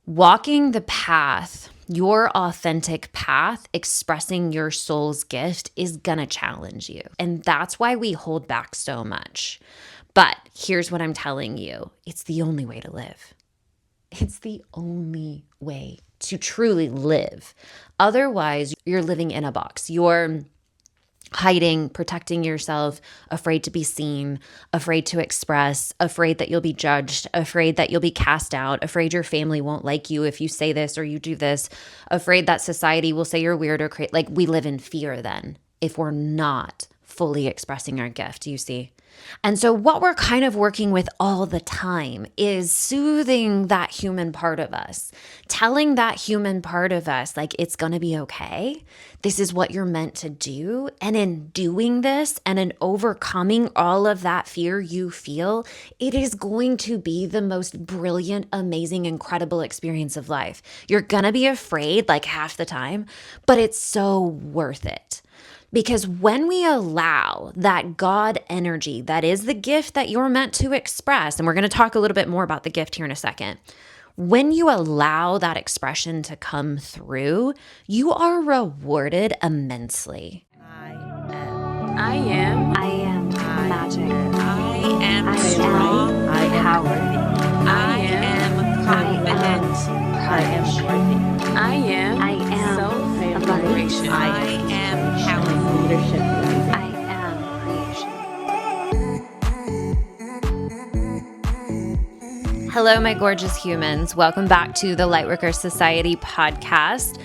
Walking the path, your authentic path, expressing your soul's gift is gonna challenge you. And that's why we hold back so much. But here's what I'm telling you. It's the only way to live. It's the only way to truly live. Otherwise, you're living in a box. You're hiding, protecting yourself, afraid to be seen, afraid to express, afraid that you'll be judged, afraid that you'll be cast out, afraid your family won't like you if you say this or you do this, afraid that society will say you're weird or crazy. Like, we live in fear then if we're not fully expressing our gift, you see. And so what we're kind of working with all the time is soothing that human part of us, telling that human part of us, like, it's going to be okay. This is what you're meant to do. And in doing this and in overcoming all of that fear you feel, it is going to be the most brilliant, amazing, incredible experience of life. You're going to be afraid like half the time, but it's so worth it. Because when we allow that God energy, that is the gift that you're meant to express, and we're going to talk a little bit more about the gift here in a second. When you allow that expression to come through, you are rewarded immensely. I am magic. I am strong. I am power. I am confident. I am worthy. I am self-liberation. I am powerful. Leadership. I am creation. Hello, my gorgeous humans. Welcome back to the Lightworkers Society podcast.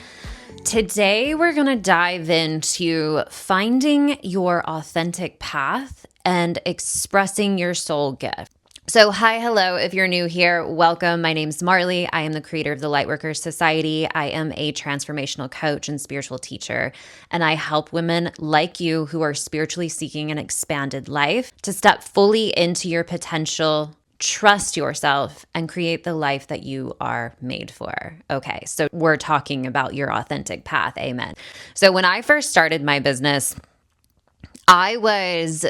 Today, we're going to dive into finding your authentic path and expressing your soul gift. So hello, if you're new here, welcome. My name's Marli. I am the creator of the Lightworkers Society. I am a transformational coach and spiritual teacher, and I help women like you who are spiritually seeking an expanded life to step fully into your potential, trust yourself, and create the life that you are made for. Okay, so we're talking about your authentic path. Amen. So when I first started my business, I was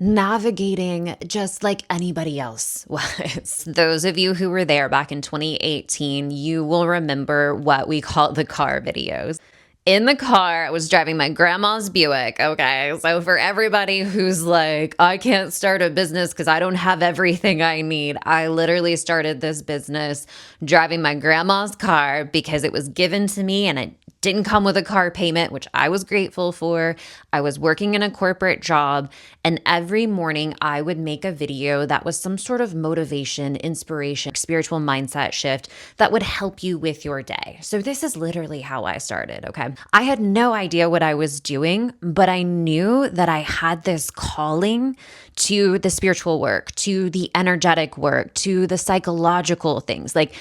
navigating just like anybody else was. Those of you who were there back in 2018, you will remember what we call the car videos. In the car, I was driving my grandma's Buick. Okay, so for everybody who's like, I can't start a business because I don't have everything I need, I literally started this business driving my grandma's car because it was given to me and it didn't come with a car payment, which I was grateful for. I was working in a corporate job, and every morning I would make a video that was some sort of motivation, inspiration, spiritual mindset shift that would help you with your day. So this is literally how I started, okay? I had no idea what I was doing, but I knew that I had this calling to the spiritual work, to the energetic work, to the psychological things. Like,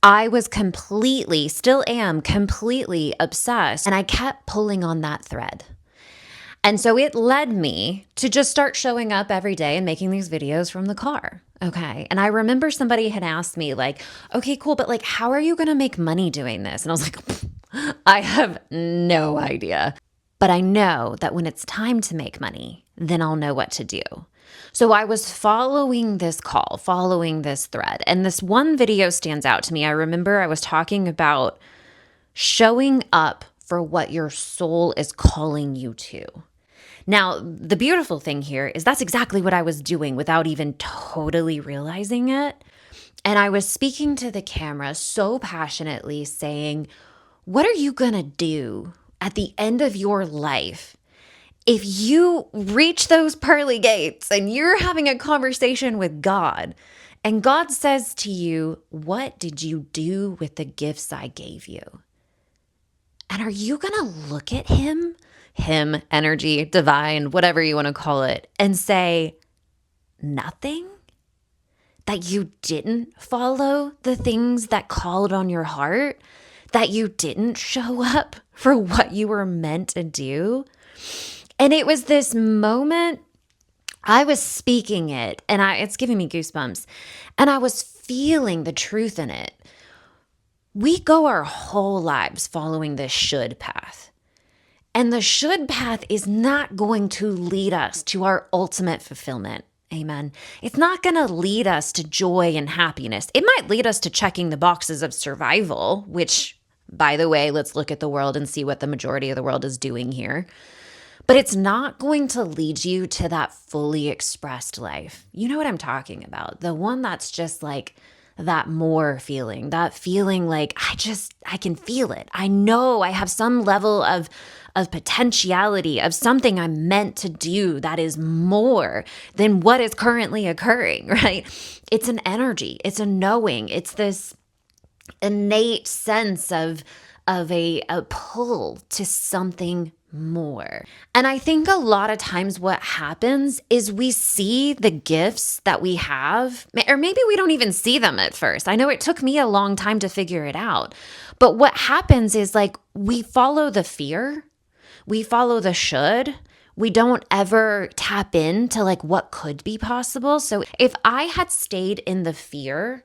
I was still am completely obsessed, and I kept pulling on that thread. And so it led me to just start showing up every day and making these videos from the car. Okay. And I remember somebody had asked me like, okay, cool, but like, how are you going to make money doing this? And I was like, I have no idea. But I know that when it's time to make money, then I'll know what to do. So I was following this call, following this thread, and this one video stands out to me. I remember I was talking about showing up for what your soul is calling you to. Now, the beautiful thing here is that's exactly what I was doing without even totally realizing it. And I was speaking to the camera so passionately saying, what are you going to do at the end of your life if you reach those pearly gates and you're having a conversation with God and God says to you, what did you do with the gifts I gave you? And are you going to look at him, energy, divine, whatever you want to call it, and say, nothing? That you didn't follow the things that called on your heart? That you didn't show up for what you were meant to do? And it was this moment, I was speaking it, and it's giving me goosebumps, and I was feeling the truth in it. We go our whole lives following this should path. And the should path is not going to lead us to our ultimate fulfillment. Amen. It's not going to lead us to joy and happiness. It might lead us to checking the boxes of survival, which, by the way, let's look at the world and see what the majority of the world is doing here. But it's not going to lead you to that fully expressed life. You know what I'm talking about? The one that's just like that more feeling, that feeling like I can feel it. I know I have some level of potentiality, of something I'm meant to do that is more than what is currently occurring, right? It's an energy, it's a knowing, it's this innate sense of a pull to something more. And I think a lot of times what happens is we see the gifts that we have, or maybe we don't even see them at first. I know it took me a long time to figure it out. But what happens is like we follow the fear, we follow the should. We don't ever tap into like what could be possible. So if I had stayed in the fear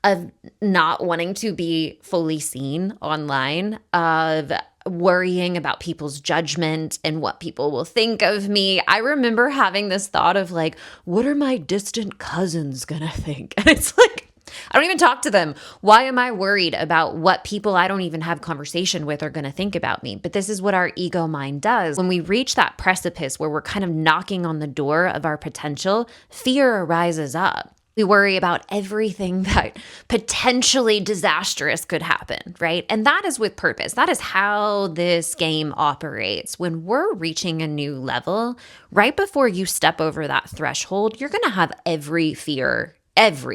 of not wanting to be fully seen online, of worrying about people's judgment and what people will think of me. I remember having this thought of like, what are my distant cousins gonna think? And it's like, I don't even talk to them. Why am I worried about what people I don't even have conversation with are going to think about me? But this is what our ego mind does. When we reach that precipice where we're kind of knocking on the door of our potential, fear arises up. We worry about everything that potentially disastrous could happen, right? And that is with purpose. That is how this game operates. When we're reaching a new level, right before you step over that threshold, you're going to have every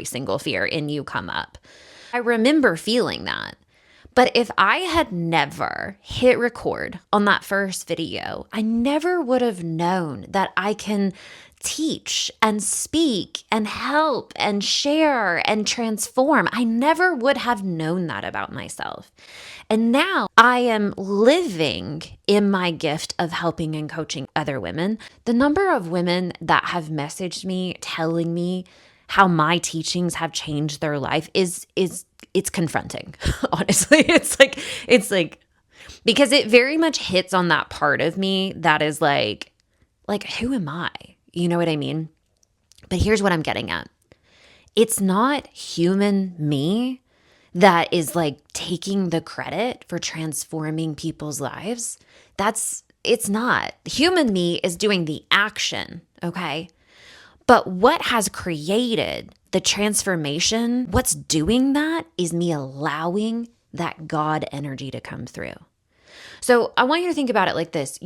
single fear in you come up. I remember feeling that. But if I had never hit record on that first video, I never would have known that I can teach and speak and help and share and transform. I never would have known that about myself. And now I am living in my gift of helping and coaching other women. The number of women that have messaged me telling me how my teachings have changed their life is it's confronting. Honestly, it's like because it very much hits on that part of me that is like who am I? You know what I mean? But here's what I'm getting at. It's not human me that is like taking the credit for transforming people's lives. It's not. Human me is doing the action, okay? But what has created the transformation, what's doing that is me allowing that God energy to come through. So I want you to think about it like this.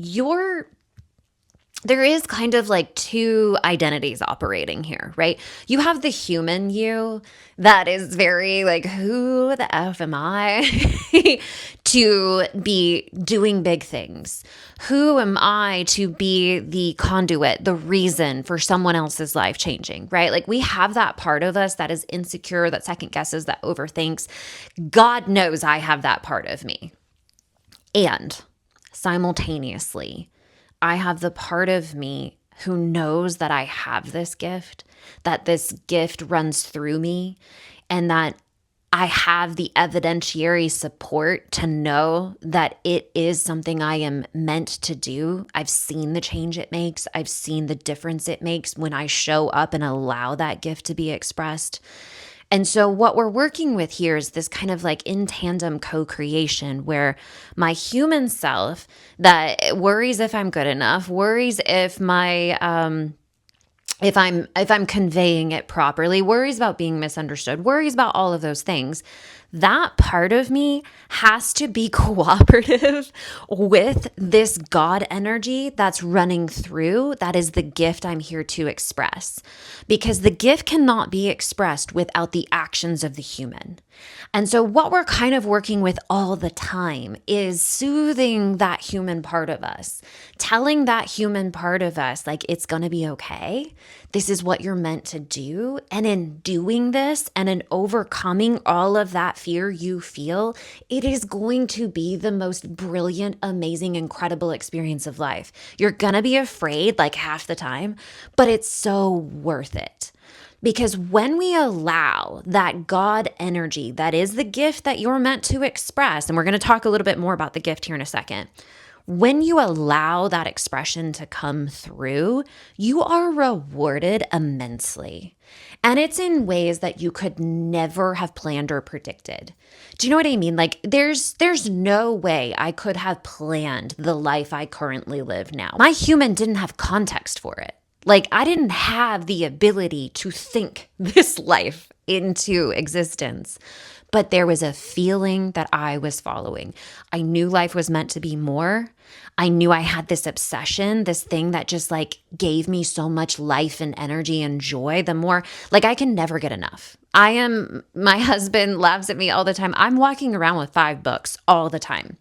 There is kind of like two identities operating here, right? You have the human you that is very like, who the F am I to be doing big things? Who am I to be the conduit, the reason for someone else's life changing, right? Like we have that part of us that is insecure, that second guesses, that overthinks. God knows I have that part of me. And simultaneously, I have the part of me who knows that I have this gift, that this gift runs through me, and that I have the evidentiary support to know that it is something I am meant to do. I've seen the change it makes. I've seen the difference it makes when I show up and allow that gift to be expressed. And so what we're working with here is this kind of like in tandem co-creation where my human self that worries if I'm good enough, worries if my if I'm conveying it properly, worries about being misunderstood, worries about all of those things. That part of me has to be cooperative with this God energy that's running through. That is the gift I'm here to express. Because the gift cannot be expressed without the actions of the human. And so what we're kind of working with all the time is soothing that human part of us, telling that human part of us, like, it's going to be okay. This is what you're meant to do. And in doing this and in overcoming all of that fear you feel, it is going to be the most brilliant, amazing, incredible experience of life. You're going to be afraid like half the time, but it's so worth it. Because when we allow that God energy, that is the gift that you're meant to express, and we're going to talk a little bit more about the gift here in a second. When you allow that expression to come through, you are rewarded immensely. And it's in ways that you could never have planned or predicted. Do you know what I mean? Like there's no way I could have planned the life I currently live now. My human didn't have context for it. Like I didn't have the ability to think this life into existence. But there was a feeling that I was following. I knew life was meant to be more. I knew I had this obsession, this thing that just like gave me so much life and energy and joy. The more, like, I can never get enough. My husband laughs at me all the time. I'm walking around with 5 books all the time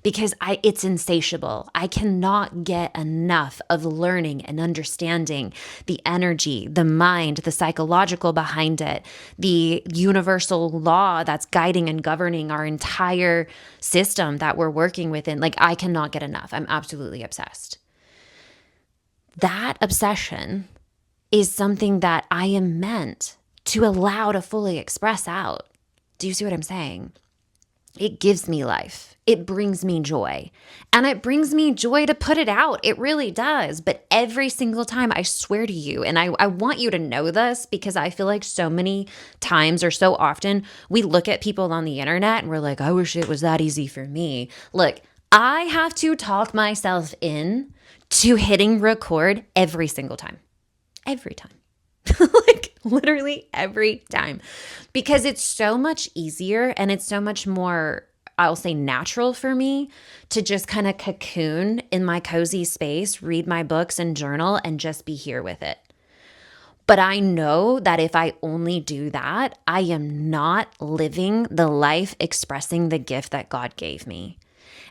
because it's insatiable. I cannot get enough of learning and understanding the energy, the mind, the psychological behind it, the universal law that's guiding and governing our entire system that we're working within. Like, I cannot get enough. I'm absolutely obsessed. That obsession is something that I am meant to allow to fully express out. Do you see what I'm saying? It gives me life. It brings me joy. And it brings me joy to put it out. It really does. But every single time, I swear to you, and I want you to know this because I feel like so many times or so often we look at people on the internet and we're like, I wish it was that easy for me. Look, I have to talk myself in to hitting record every single time. Every time. Like literally every time, because it's so much easier and it's so much more, I'll say, natural for me to just kind of cocoon in my cozy space, read my books and journal and just be here with it. But I know that if I only do that, I am not living the life expressing the gift that God gave me.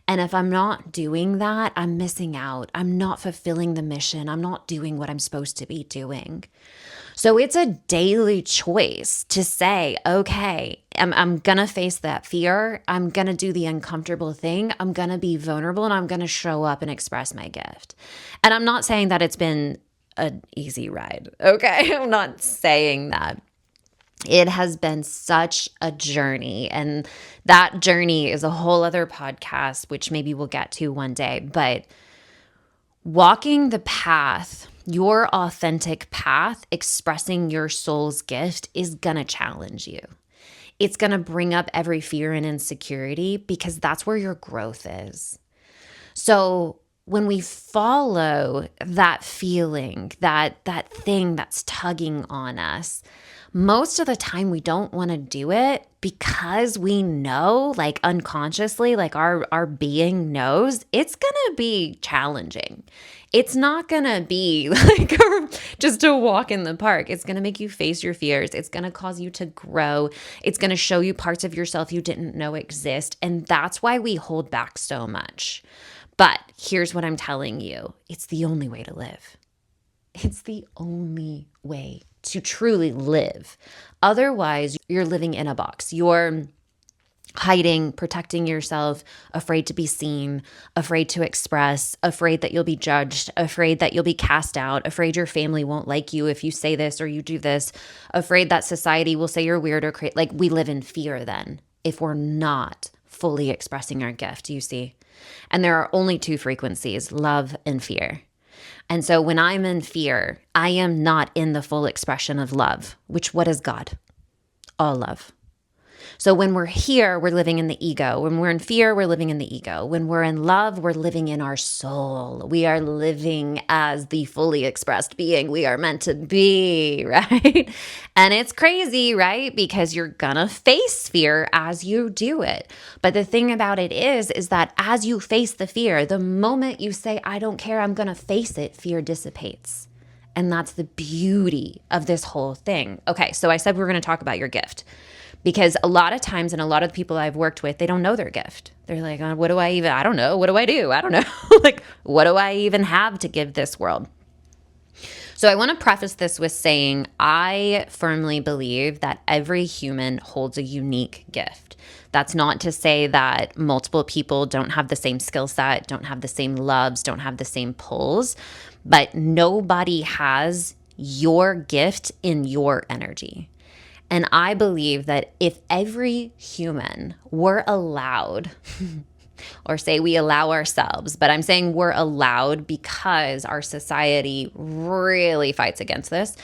And if I'm not doing that, I'm missing out. I'm not fulfilling the mission. I'm not doing what I'm supposed to be doing. So it's a daily choice to say, okay, I'm going to face that fear. I'm going to do the uncomfortable thing. I'm going to be vulnerable and I'm going to show up and express my gift. And I'm not saying that it's been an easy ride. Okay. I'm not saying that. It has been such a journey, and that journey is a whole other podcast, which maybe we'll get to one day. But walking the path, your authentic path, expressing your soul's gift is going to challenge you. It's going to bring up every fear and insecurity because that's where your growth is. So when we follow that feeling, that thing that's tugging on us, most of the time we don't want to do it because we know, like unconsciously, like our being knows it's going to be challenging. It's not going to be like just a walk in the park. It's going to make you face your fears. It's going to cause you to grow. It's going to show you parts of yourself you didn't know exist. And that's why we hold back so much. But here's what I'm telling you. It's the only way to live. It's the only way to truly live. Otherwise, you're living in a box. You're hiding, protecting yourself, afraid to be seen, afraid to express, afraid that you'll be judged, afraid that you'll be cast out, afraid your family won't like you if you say this or you do this, afraid that society will say you're weird or crazy. Like, we live in fear then if we're not fully expressing our gift, you see? And there are only 2 frequencies, love and fear. And so when I'm in fear, I am not in the full expression of love, which what is God? All love. So when we're here, we're living in the ego. When we're in fear, we're living in the ego. When we're in love, we're living in our soul. We are living as the fully expressed being we are meant to be, right? And it's crazy, right? Because you're gonna face fear as you do it. But the thing about it is that as you face the fear, the moment you say, I don't care, I'm gonna face it, fear dissipates. And that's the beauty of this whole thing. Okay, so I said we were gonna talk about your gift. Because a lot of times, and a lot of the people I've worked with, they don't know their gift. They're like, what do I even, I don't know. What do I do? I don't know. Like, what do I even have to give this world? So I want to preface this with saying, I firmly believe that every human holds a unique gift. That's not to say that multiple people don't have the same skill set, don't have the same loves, don't have the same pulls, but nobody has your gift in your energy. And I believe that if every human were allowed or say we allow ourselves, but I'm saying we're allowed because our society really fights against this.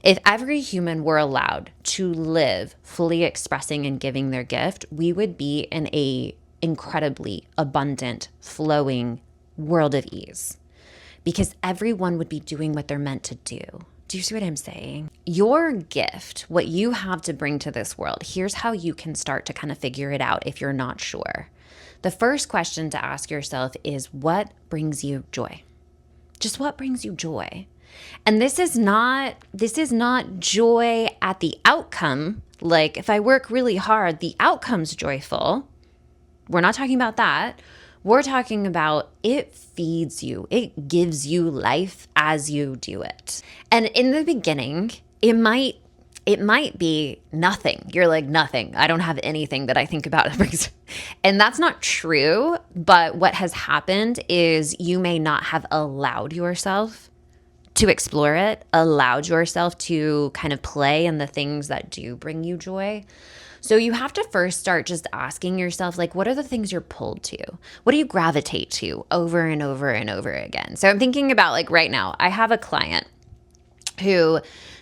If every human were allowed to live fully expressing and giving their gift, we would be in a incredibly abundant, flowing world of ease, because everyone would be doing what they're meant to do. Do you see what I'm saying? Your gift, what you have to bring to this world, here's how you can start to kind of figure it out if you're not sure. The first question to ask yourself is, what brings you joy? Just what brings you joy? And this is not joy at the outcome. Like if I work really hard, the outcome's joyful. We're not talking about that. We're talking about it feeds you. It gives you life as you do it. And in the beginning, it might be nothing. You're like, nothing. I don't have anything that I think about that brings. And that's not true. But what has happened is you may not have allowed yourself to explore it, allowed yourself to kind of play in the things that do bring you joy. So you have to first start just asking yourself, like, what are the things you're pulled to? What do you gravitate to over and over and over again? So I'm thinking about, like, right now, I have a client who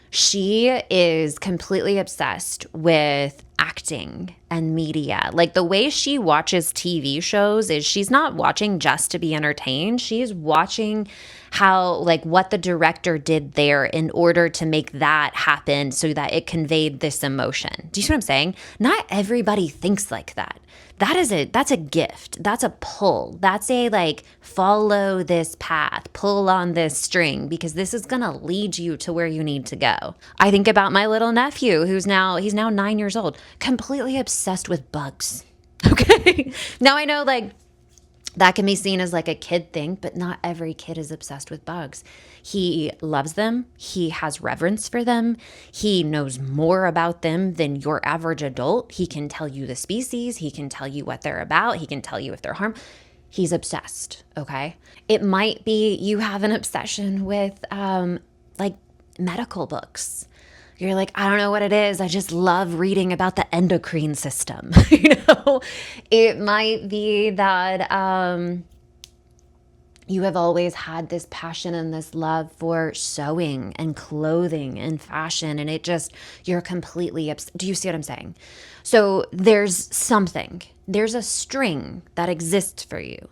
she is completely obsessed with acting and media. Like the way she watches TV shows is she's not watching just to be entertained. She's watching how, like, what the director did there in order to make that happen so that it conveyed this emotion. Do you see what I'm saying? Not everybody thinks like that. That's a gift. That's a pull. That's a, like, follow this path, pull on this string, because this is going to lead you to where you need to go. I think about my little nephew he's now 9 years old, completely obsessed with bugs. Okay. Now I know, like, that can be seen as like a kid thing, but not every kid is obsessed with bugs. He loves them. He has reverence for them. He knows more about them than your average adult. He can tell you the species. He can tell you what they're about. He can tell you if they're harmful. He's obsessed, okay? It might be you have an obsession with like medical books. You're like, I don't know what it is. I just love reading about the endocrine system. It might be that you have always had this passion and this love for sewing and clothing and fashion, and you're completely do you see what I'm saying? So there's a string that exists for you,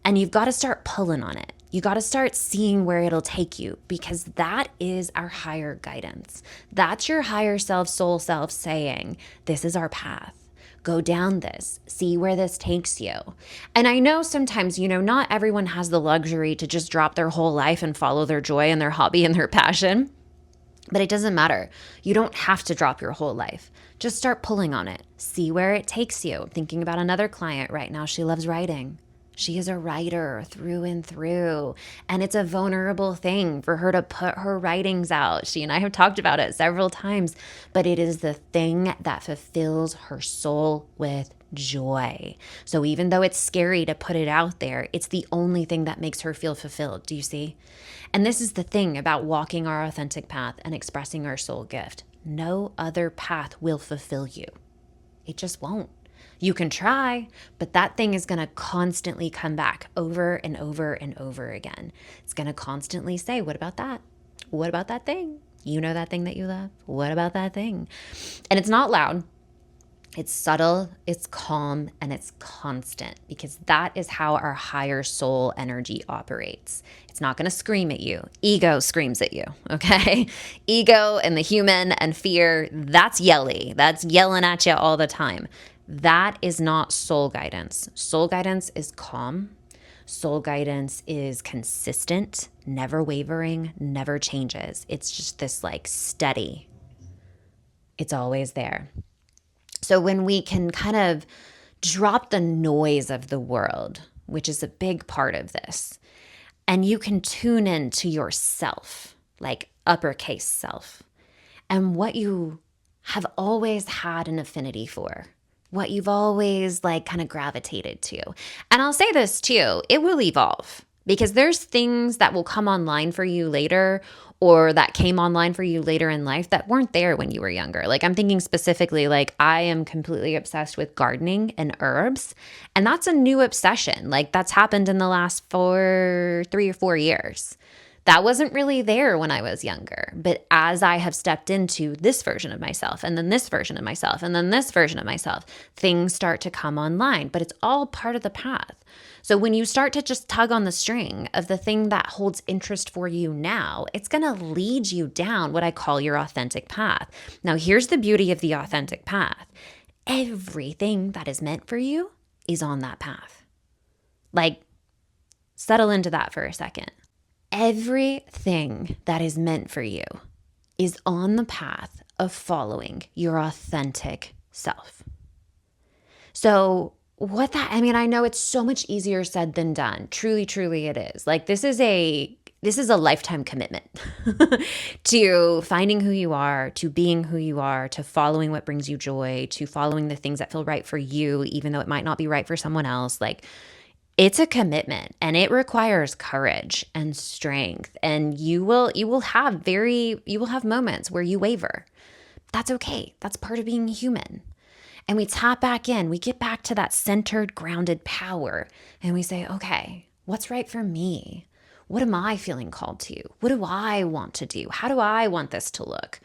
and you've got to start pulling on it. You got to start seeing where it'll take you, because that is our higher guidance. That's your higher self, soul self saying, this is our path. Go down this, see where this takes you. And I know sometimes, not everyone has the luxury to just drop their whole life and follow their joy and their hobby and their passion, but it doesn't matter. You don't have to drop your whole life. Just start pulling on it. See where it takes you. I'm thinking about another client right now. She loves writing. She is a writer through and through, and it's a vulnerable thing for her to put her writings out. She and I have talked about it several times, but it is the thing that fulfills her soul with joy. So even though it's scary to put it out there, it's the only thing that makes her feel fulfilled. Do you see? And this is the thing about walking our authentic path and expressing our soul gift. No other path will fulfill you. It just won't. You can try, but that thing is going to constantly come back over and over and over again. It's going to constantly say, what about that? What about that thing? You know that thing that you love? What about that thing? And it's not loud. It's subtle, it's calm, and it's constant, because that is how our higher soul energy operates. It's not going to scream at you. Ego screams at you, okay? Ego and the human and fear, that's yelly. That's yelling at you all the time. That is not soul guidance. Soul guidance is calm. Soul guidance is consistent, never wavering, never changes. It's just this, like, steady. It's always there. So when we can kind of drop the noise of the world, which is a big part of this, and you can tune in to yourself, like uppercase self, and what you have always had an affinity for, what you've always, like, kind of gravitated to. And I'll say this too, it will evolve, because there's things that will come online for you later, or that came online for you later in life that weren't there when you were younger. Like I'm thinking specifically, like I am completely obsessed with gardening and herbs, and that's a new obsession. Like that's happened in the last 3 or 4 years. That wasn't really there when I was younger. But as I have stepped into this version of myself, and then this version of myself, and then this version of myself, things start to come online. But it's all part of the path. So when you start to just tug on the string of the thing that holds interest for you now, it's going to lead you down what I call your authentic path. Now, here's the beauty of the authentic path. Everything that is meant for you is on that path. Like, settle into that for a second. Everything that is meant for you is on the path of following your authentic self. So I know it's so much easier said than done. Truly, truly it is. Like this is a lifetime commitment to finding who you are, to being who you are, to following what brings you joy, to following the things that feel right for you, even though it might not be right for someone else. Like it's a commitment, and it requires courage and strength. And you will have moments where you waver. That's okay. That's part of being human. And we tap back in, we get back to that centered, grounded power. And we say, okay, what's right for me? What am I feeling called to? What do I want to do? How do I want this to look?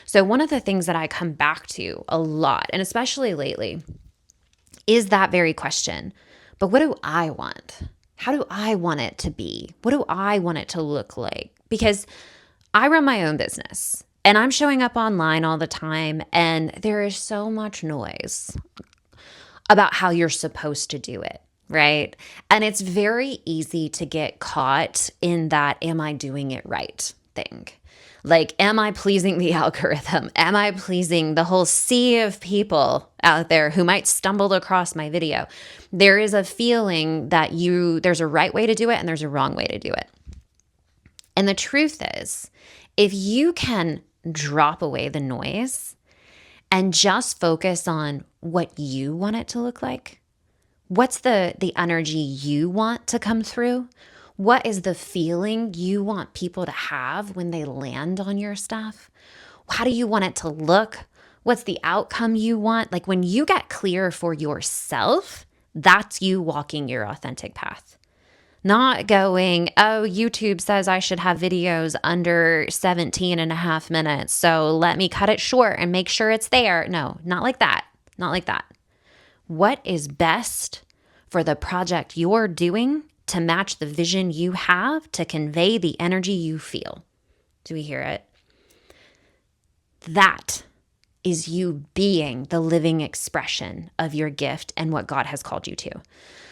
So one of the things that I come back to a lot, and especially lately, is that very question. But what do I want? How do I want it to be? What do I want it to look like? Because I run my own business and I'm showing up online all the time, and there is so much noise about how you're supposed to do it, right? And it's very easy to get caught in that, am I doing it right thing? Like, am I pleasing the algorithm? Am I pleasing the whole sea of people out there who might stumble across my video? There is a feeling that there's a right way to do it and there's a wrong way to do it. And the truth is, if you can drop away the noise and just focus on what you want it to look like, what's the energy you want to come through? What is the feeling you want people to have when they land on your stuff? How do you want it to look? What's the outcome you want? Like when you get clear for yourself, that's you walking your authentic path. Not going, oh, YouTube says I should have videos under 17 and a half minutes, so let me cut it short and make sure it's there. No, not like that. Not like that. What is best for the project you're doing to match the vision you have to convey the energy you feel? Do we hear it? That is you being the living expression of your gift and what God has called you to.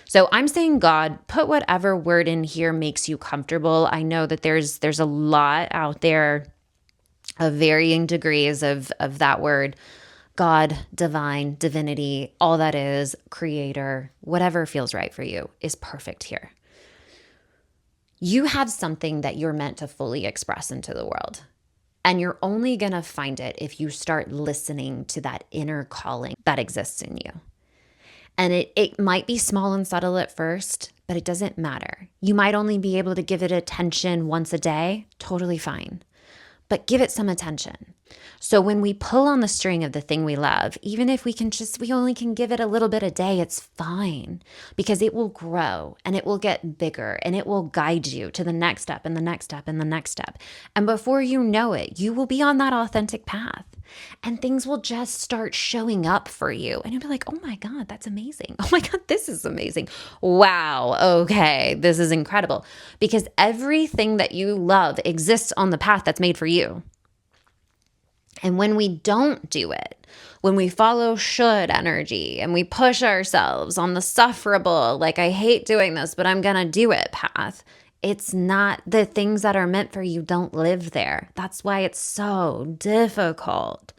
So I'm saying, God, put whatever word in here makes you comfortable. I know that there's a lot out there of varying degrees of that word. God, divine, divinity, all that is, creator, whatever feels right for you is perfect here. You have something that you're meant to fully express into the world. And you're only going to find it if you start listening to that inner calling that exists in you. And it might be small and subtle at first, but it doesn't matter. You might only be able to give it attention once a day, totally fine. But give it some attention. So when we pull on the string of the thing we love, even if we only can give it a little bit a day, it's fine, because it will grow and it will get bigger and it will guide you to the next step and the next step and the next step. And before you know it, you will be on that authentic path and things will just start showing up for you. And you'll be like, oh my God, that's amazing. Oh my God, this is amazing. Wow. Okay. This is incredible, because everything that you love exists on the path that's made for you. And when we don't do it, when we follow should energy and we push ourselves on the sufferable, like I hate doing this, but I'm going to do it path, it's not, the things that are meant for you don't live there. That's why it's so difficult.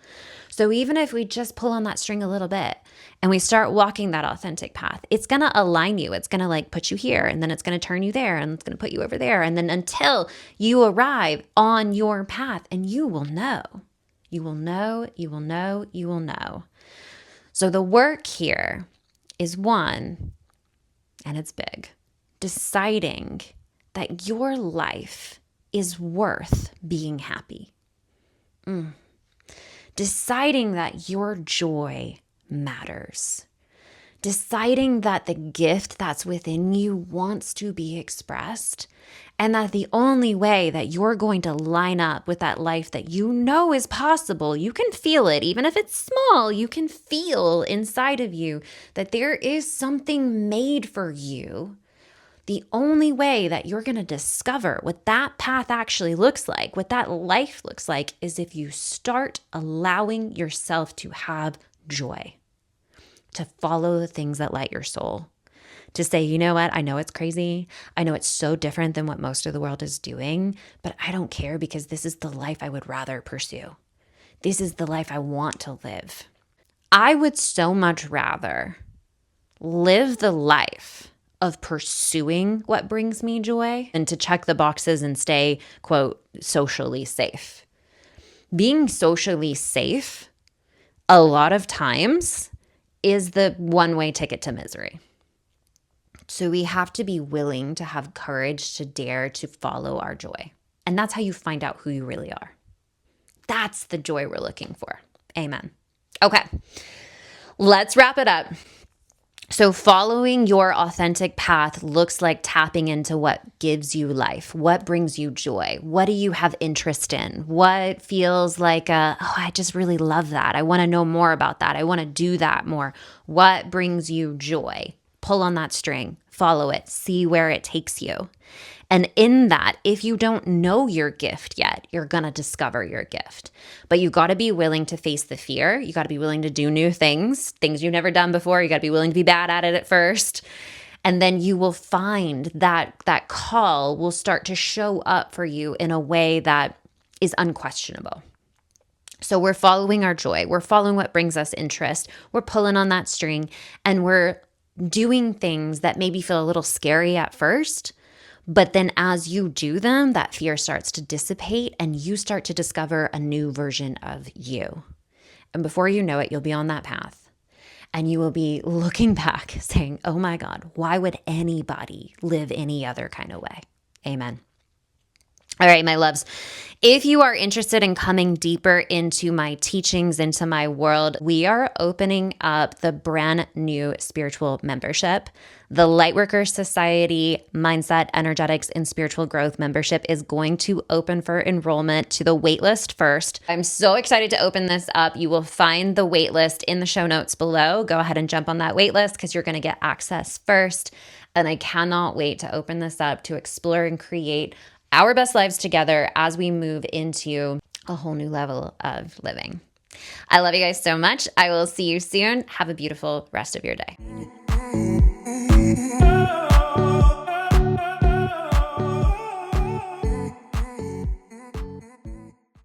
So even if we just pull on that string a little bit and we start walking that authentic path, it's going to align you. It's going to like put you here, and then it's going to turn you there, and it's going to put you over there. And then until you arrive on your path, and you will know. You will know, you will know, you will know. So the work here is one, and it's big, deciding that your life is worth being happy. Deciding that your joy matters. Deciding that the gift that's within you wants to be expressed, and that the only way that you're going to line up with that life that you know is possible, you can feel it, even if it's small, you can feel inside of you that there is something made for you. The only way that you're going to discover what that path actually looks like, what that life looks like, is if you start allowing yourself to have joy, to follow the things that light your soul, to say, you know what, I know it's crazy. I know it's so different than what most of the world is doing, but I don't care because this is the life I would rather pursue. This is the life I want to live. I would so much rather live the life of pursuing what brings me joy than to check the boxes and stay, quote, socially safe. Being socially safe, a lot of times, is the one-way ticket to misery. So we have to be willing to have courage to dare to follow our joy. And that's how you find out who you really are. That's the joy we're looking for. Amen. Okay, let's wrap it up. So following your authentic path looks like tapping into what gives you life, what brings you joy, what do you have interest in, what feels like I just really love that. I want to know more about that. I want to do that more. What brings you joy? Pull on that string, follow it, see where it takes you. And in that, if you don't know your gift yet, you're going to discover your gift. But you got to be willing to face the fear. You got to be willing to do new things you've never done before. You got to be willing to be bad at it at first. And then you will find that that call will start to show up for you in a way that is unquestionable. So we're following our joy. We're following what brings us interest. We're pulling on that string, and we're doing things that maybe feel a little scary at first. But then as you do them, that fear starts to dissipate and you start to discover a new version of you. And before you know it, you'll be on that path and you will be looking back saying, oh my God, why would anybody live any other kind of way? Amen. All right, my loves, if you are interested in coming deeper into my teachings, into my world, we are opening up the brand new spiritual membership. The Lightworkers Society Mindset, Energetics, and Spiritual Growth membership is going to open for enrollment to the waitlist first. I'm so excited to open this up. You will find the waitlist in the show notes below. Go ahead and jump on that waitlist because you're going to get access first. And I cannot wait to open this up to explore and create our best lives together as we move into a whole new level of living. I love you guys so much. I will see you soon. Have a beautiful rest of your day.